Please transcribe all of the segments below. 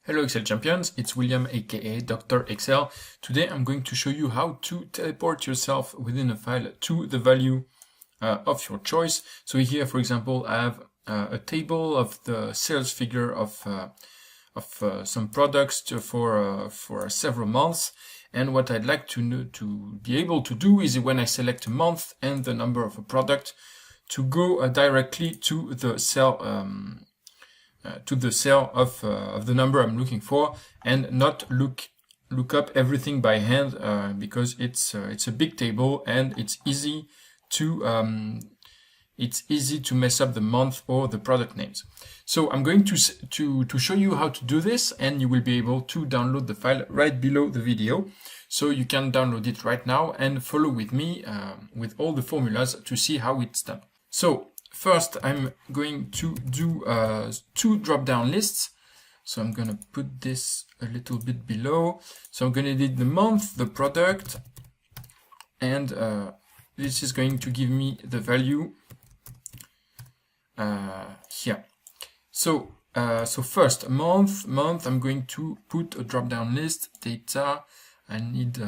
Hello Excel champions, it's William aka Dr. Excel. Today I'm going to show you how to teleport yourself within a file to the value of your choice. So here, for example, I have a table of the sales figure of some products for several months. And what I'd like to be able to do is when I select a month and the number of a product, to go directly to the cell of the number I'm looking for, and not look up everything by hand because it's a big table and it's easy to mess up the month or the product names. So I'm going to show you how to do this, and you will be able to download the file right below the video. So you can download it right now and follow with me with all the formulas to see how it's done. So first, I'm going to do two drop-down lists. So I'm going to put this a little bit below. So I'm going to need the month, the product, and this is going to give me the value here. So first, month, I'm going to put a drop-down list, data. I need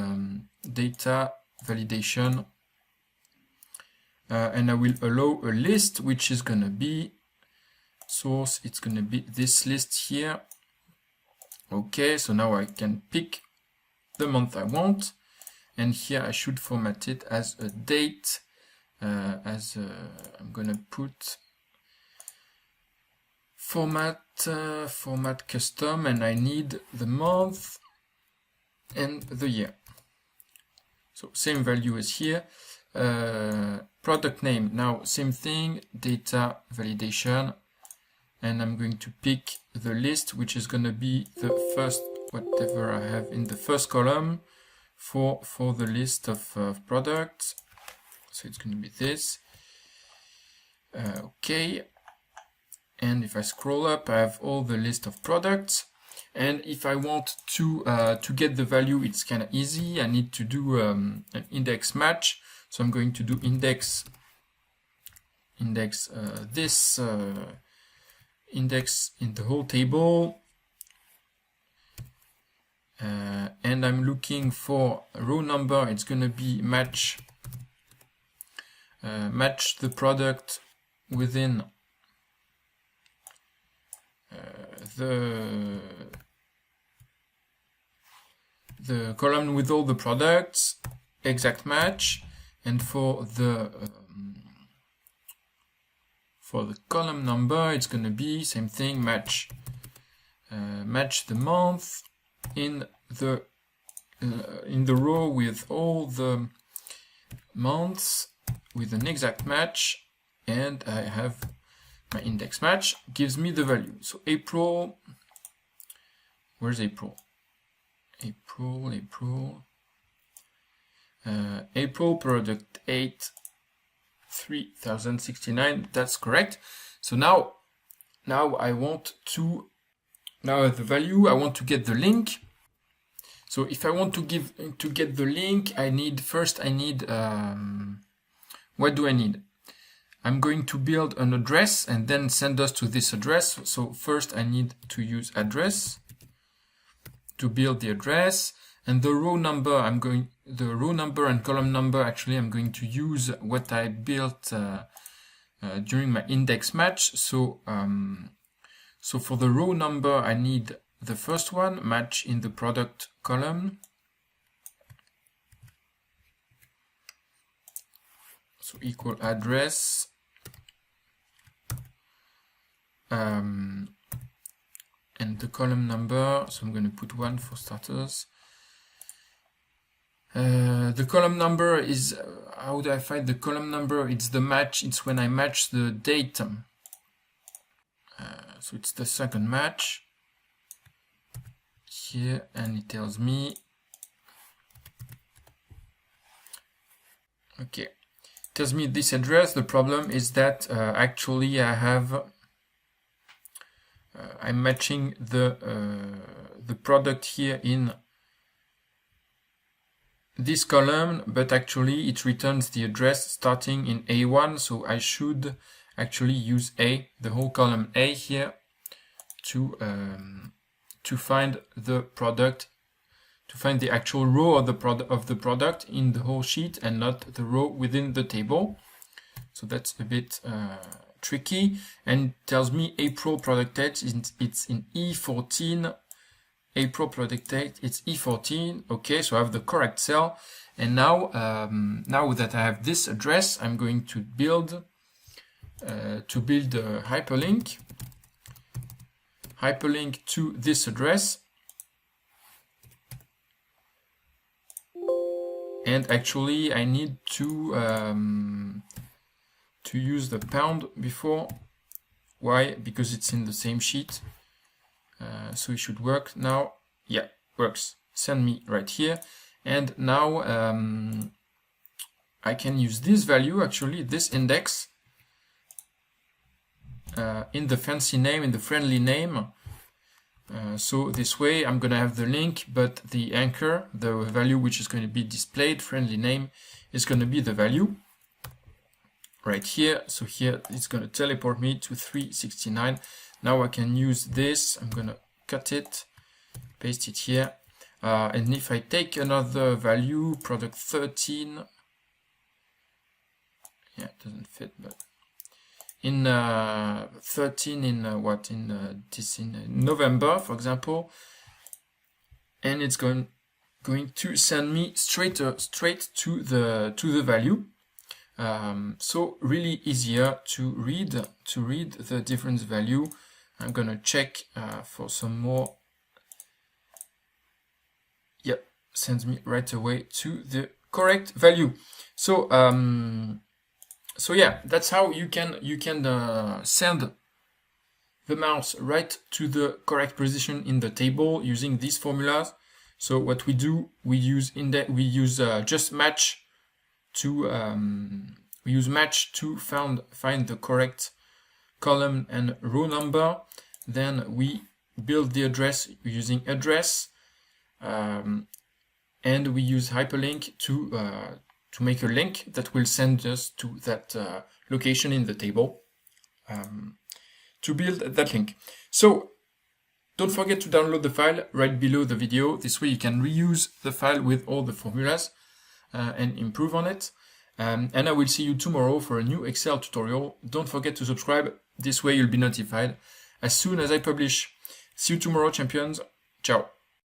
data validation. And I will allow a list, which is going to be source. It's going to be this list here. Okay, so now I can pick the month I want, and here I should format it as a date. I'm going to put format custom, and I need the month and the year. So same value as here. Product name, now same thing, data validation, and I'm going to pick the list, which is going to be the first, whatever I have in the first column for the list of products. So it's going to be this. Okay, and if I scroll up, I have all the list of products. And if I want to get the value, it's kind of easy. I need to do an index match. So I'm going to do index this index in the whole table, and I'm looking for a row number. It's going to be match the product within the column with all the products, exact match. And for the column number, it's going to be same thing, match the month in the row with all the months with an exact match, and I have my index match gives me the value. So April, where's April? April product 8 3069, that's correct. So now I want to, now the value, I want to get the link. So if I want to get the link, I need what do I need? I'm going to build an address and then send us to this address. So first I need to use address to build the address. And the row number, the row number and column number, actually I'm going to use what I built during my index match. So for the row number, I need the first one, match in the product column. So equal address. And the column number, so I'm going to put 1 for starters. The column number is, how do I find the column number? It's the match, it's when I match the date. So it's the second match here, and it tells me, okay, it tells me this address. The problem is that actually I have, I'm matching the product here in this column, but actually it returns the address starting in A1, so I should actually use A, the whole column A here, to to find the product, to find the actual row of the product in the whole sheet and not the row within the table. So that's a bit tricky, and tells me April product date, it's in E14. April product date, it's E14. Okay, so I have the correct cell. And now, now that I have this address, I'm going to build a hyperlink to this address. And actually, I need to use the pound before. Why? Because it's in the same sheet. So it should work now. Yeah, works. Send me right here. And now I can use this value, actually, this index, in the fancy name, in the friendly name. So this way I'm going to have the link, but the anchor, the value which is going to be displayed, friendly name, is going to be the value right here. So here it's going to teleport me to 369. Now I can use this. I'm going to cut it, paste it here. And if I take another value, product 13, yeah, it doesn't fit, but in 13 in in November, for example, and it's going to send me straight to the value. So really easier to read the difference value. I'm gonna check for some more. Yep, sends me right away to the correct value. So so yeah, that's how you can send the mouse right to the correct position in the table using these formulas. So what we do, we use just match to find the correct column and row number. Then we build the address using address, and we use hyperlink to make a link that will send us to that location in the table to build that link. So don't forget to download the file right below the video. This way you can reuse the file with all the formulas and improve on it. And I will see you tomorrow for a new Excel tutorial. Don't forget to subscribe. This way you'll be notified as soon as I publish. See you tomorrow, champions. Ciao.